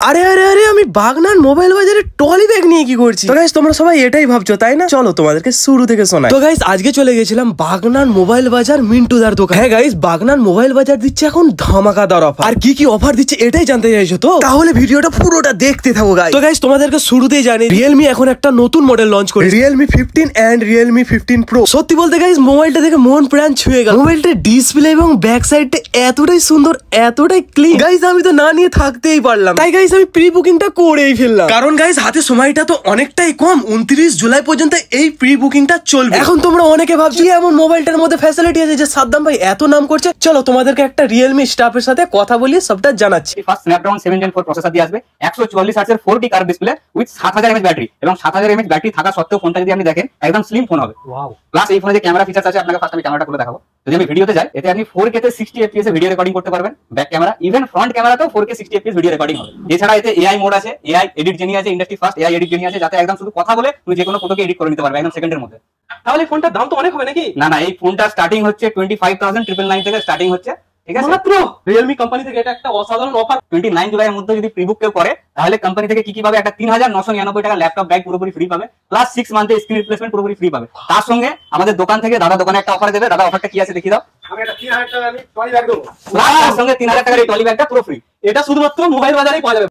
আরে আরে আরে আমি বাগনান মোবাইল বাজারে ট্রলি ব্যাগ নিয়ে কি করছি? তো গাইস তোমরা সবাই এটাই ভাবছো তাই না? চলো তোমাদেরকে শুরু থেকে শোনাই। তো গাইস আজকে চলে গেছিলাম বাগনান মোবাইল বাজার মিন্টুদার দোকান। হ্যাঁ গাইস বাগনান মোবাইল বাজার দিচ্ছে এখন ধামাকাদার অফার। আর কি কি অফার দিচ্ছে এটাই জানতে চাইছো তো? তাহলে ভিডিওটা পুরোটা দেখতে থাকো গাইস। তো গাইস তোমাদেরকে শুরুতেই জানি Realme এখন একটা নতুন মডেল লঞ্চ করেছে, Realme 15 এন্ড Realme 15 Pro। সত্যি বলতে গাইস মোবাইলটা দেখে মন প্রাণ ছুঁয়ে গেল। মোবাইলটার ডিসপ্লে এবং ব্যাক সাইডটা এতটাই সুন্দর, এতটাই ক্লিন গাইস, আমি তো না নিয়ে থাকতেই পারলাম। তাই গাইস আমি প্রি বুকিংটা করেই ফেললাম, কারণ গাইস হাতে সময়টা তো অনেকটাই কম। 29 জুলাই পর্যন্ত এই প্রি বুকিংটা চলবে। এখন তোমরা অনেকে ভাবছো এমন মোবাইলটার মধ্যে ফ্যাসিলিটি আছে যে সাদ্দাম ভাই এত নাম করছে। চলো তোমাদেরকে একটা Realme স্টাফের সাথে কথা বলিয়ে সবটা জানাচ্ছি। ফার্স্ট স্ন্যাপড্রাগন 7 Gen 4 প্রসেসর দিয়ে আসবে, 144 হার্টজের 4D curve display with 7000 mAh battery, এবং 7000 mAh ব্যাটারি থাকা সত্ত্বেও ফোনটা যদি আপনি দেখেন একদম স্লিম ফোন হবে। ওয়াও। প্লাস এই ফোনে যে ক্যামেরা ফিচারস আছে, আপনাকে ফার্স্ট আমি ক্যামেরাটা খুলে দেখাবো। যদি আমি ভিডিওতে যাই, এতে আপনি 4K তে 60 fps এ ভিডিও রেকর্ডিং করতে পারবেন। ব্যাক ক্যামেরা ইভেন ফ্রন্ট ক্যামেরাতেও 4K 60 fps ভিডিও রেকর্ডিং হবে। এছাড়া এতে AI মোড আছে, AI এডিট জেনি আছে, industry first AI edit genie আছে, যাতে একদম শুধু কথা বলে তুমি যে কোনো ফটোকে এডিট করে নিতে পারবে একদম সেকেন্ডের মধ্যে। তাহলে ফোনটার দাম তো অনেক হবে নাকি? না না, এই ফোনটা স্টার্টিং হচ্ছে 25,999 থেকে স্টার্টিং হচ্ছে, ঠিক আছে? মাত্র Realme কোম্পানি থেকে এটা একটা অসাধারণ অফার। 29 জুলাইয়ের মধ্যে যদি প্রি বুক কেউ করে, তাহলে কোম্পানি থেকে কি কি পাবে? একটা 3999 টাকা ল্যাপটপ ব্যাগ পুরোপুরি ফ্রি পাবে, প্লাস 6 মান্থের স্ক্রিন রিপ্লেসমেন্ট পুরোপুরি ফ্রি পাবে। তার সঙ্গে আমাদের দোকান থেকে দাদা দোকানে একটা অফার দেবে। দাদা অফারটা কি আছে দেখিয়ে দাও। আমি এটা 3000 টাকা আমি ট্রলি ব্যাগ দেবো, প্লাস তার সঙ্গে 3000 টাকার এই ট্রলি ব্যাগটা পুরো ফ্রি। এটা শুধুমাত্র মোবাইল বাজারেই পাওয়া যাবে।